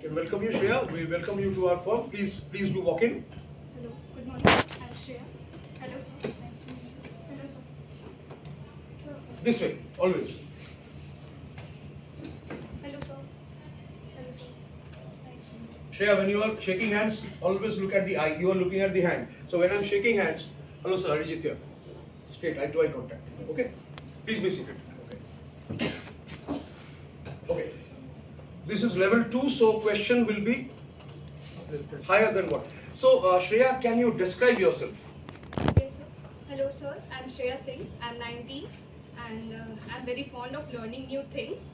We welcome you, Shreya. We welcome you to our firm. Please do walk in. Hello, good morning. I'm Shreya. Hello, sir. Nice to meet you. Hello, sir. This way, always. Hello, sir. Hello, sir. Nice to meet you. Shreya, when you are shaking hands, always look at the eye. You are looking at the hand. So when I'm shaking hands, hello sir, Arijit here. Straight, eye to eye contact. Okay? Please be seated. Okay. Okay. This is level 2, so question will be higher than what? So Shreya, can you describe yourself? Yes, sir. Hello, sir. I'm Shreya Singh. I'm 19 and I'm very fond of learning new things.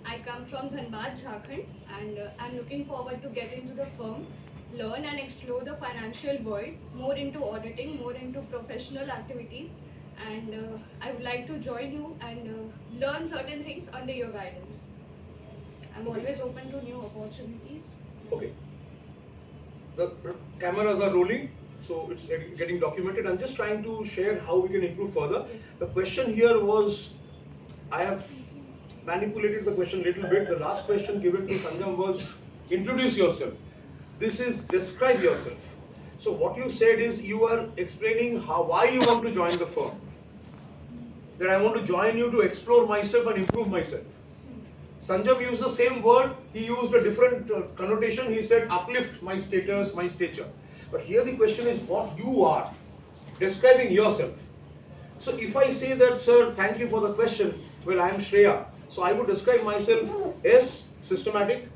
I come from Dhanbad, Jharkhand, and I'm looking forward to get into the firm, learn and explore the financial world, more into auditing, more into professional activities, and I would like to join you and learn certain things under your guidance. I'm always open to new opportunities. Okay. The cameras are rolling, so it's getting documented. I'm just trying to share how we can improve further. Yes. The question here was, I have manipulated the question a little bit. The last question given to Sanjam was, introduce yourself. This is describe yourself. So what you said is you are explaining why you want to join the firm. That I want to join you to explore myself and improve myself. Sanjam used the same word, he used a different connotation. He said uplift my status, my stature. But here the question is what you are, describing yourself. So if I say that, sir, thank you for the question, well, I am Shreya. So I would describe myself S, systematic,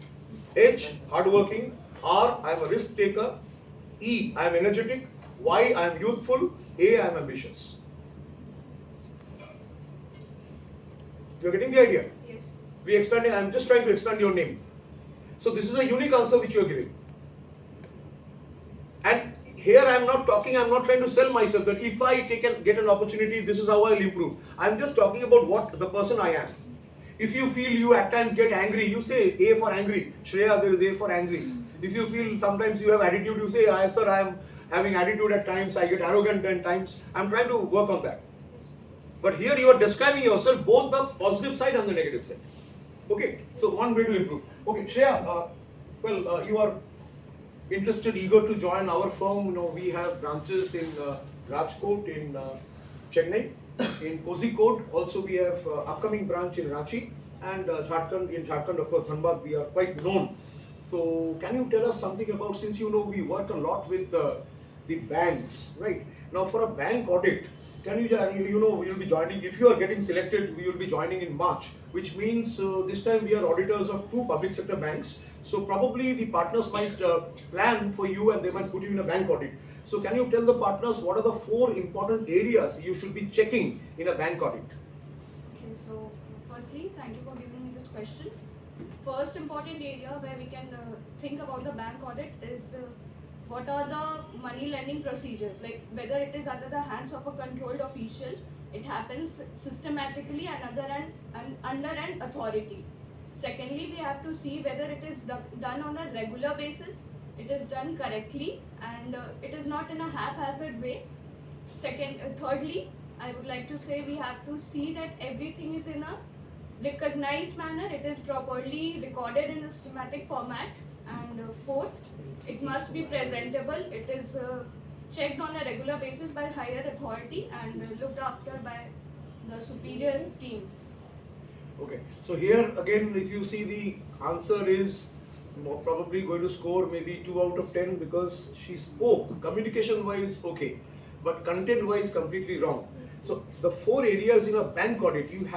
H, hardworking, R, I am a risk taker, E, I am energetic, Y, I am youthful, A, I am ambitious. You are getting the idea? Yes. I'm just trying to expand your name. So this is a unique answer which you are giving. And here I'm not trying to sell myself that if I get an opportunity, this is how I'll improve. I'm just talking about what the person I am. If you feel you at times get angry, you say A for angry. Shreya, there is A for angry. If you feel sometimes you have attitude, you say, sir, I am having attitude at times, I get arrogant at times. I'm trying to work on that. But here you are describing yourself both the positive side and the negative side. Okay, so one way to improve. Okay, Shreya, you are interested, eager to join our firm. You know, we have branches in Rajkot, in Chennai, in Kozhikode. Also, we have upcoming branch in Ranchi and Jharkhand. In Jharkhand, of course, Dhanbad, we are quite known. So, can you tell us something about, since you know we work a lot with the banks, right? Now, for a bank audit, can you know, we will be joining, if you are getting selected, we will be joining in March, which means this time we are auditors of 2 public sector banks. So probably the partners might plan for you and they might put you in a bank audit. So can you tell the partners what are the 4 important areas you should be checking in a bank audit? Okay, so firstly, thank you for giving me this question. First important area where we can think about the bank audit is what are the money lending procedures, like whether it is under the hands of a controlled official, it happens systematically and under an authority. Secondly, we have to see whether it is done on a regular basis, it is done correctly, and it is not in a haphazard way. Thirdly, I would like to say we have to see that everything is in a recognized manner, it is properly recorded in a systematic format, and fourth, it must be presentable, it is checked on a regular basis by higher authority and looked after by the superior teams. Okay, so here again, if you see, the answer is probably going to score maybe 2 out of 10 because she spoke communication wise okay, but content wise completely wrong. So the 4 areas in a bank audit, you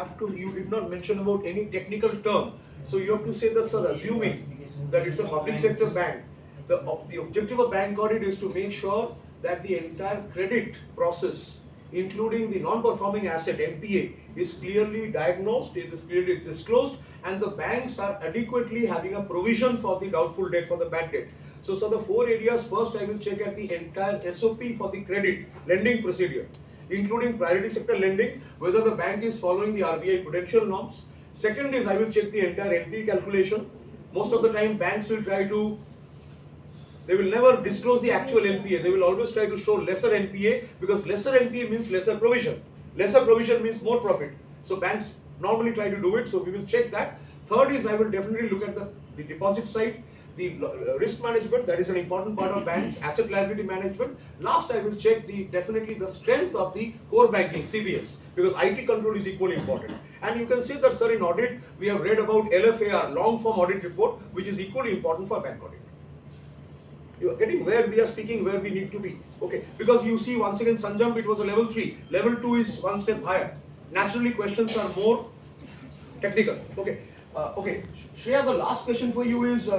did not mention about any technical term. So you have to say that, sir, assuming that it's a public sector bank, the objective of bank audit is to make sure that the entire credit process, including the non-performing asset NPA, is clearly diagnosed, it is clearly disclosed, and the banks are adequately having a provision for the doubtful debt, for the bad debt. So the 4 areas, first I will check at the entire SOP for the credit lending procedure, including priority sector lending, whether the bank is following the RBI prudential norms. Second is I will check the entire NPA calculation. Most of the time banks will they will never disclose the actual NPA. They will always try to show lesser NPA because lesser NPA means lesser provision. Lesser provision means more profit. So banks normally try to do it. So we will check that. Third is I will definitely look at the deposit side. the risk management, that is an important part of banks, asset liability management. Last, I will check definitely the strength of the core banking, CBS, because IT control is equally important. And you can say that, sir, in audit, we have read about LFAR, long form audit report, which is equally important for bank audit. You are getting where we are speaking, where we need to be. Okay, because you see, once again, Sanjam, it was a level 3. Level 2 is one step higher. Naturally, questions are more technical. Okay. Okay. Shreya, the last question for you is,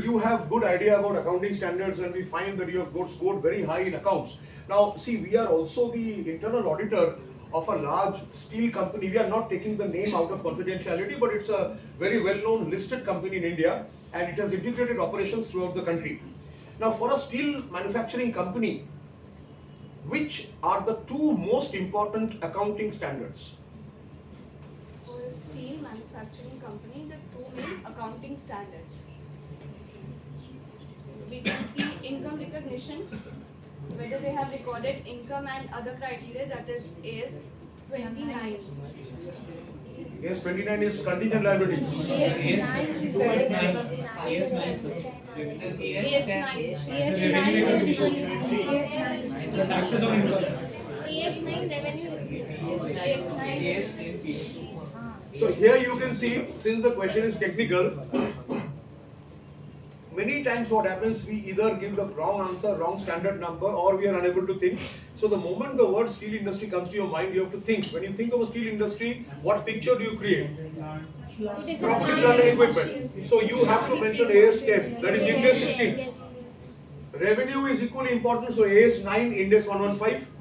you have good idea about accounting standards, and we find that you have scored very high in accounts. Now, see, we are also the internal auditor of a large steel company. We are not taking the name out of confidentiality, but it's a very well-known listed company in India, and it has integrated operations throughout the country. Now, for a steel manufacturing company, which are the two most important accounting standards? For a steel manufacturing company, the two main accounting standards. We can see income recognition, whether they have recorded income and other criteria, that is AS 29. AS 29 is contingent liabilities. Taxes on income. So here you can see, since the question is technical, many times what happens, we either give the wrong answer, wrong standard number, or we are unable to think. So the moment the word steel industry comes to your mind, you have to think. When you think of a steel industry, what picture do you create? Property, plant and equipment. So you have to mention AS 10, that is Ind AS 16. Revenue is equally important, so AS 9, Ind AS 115.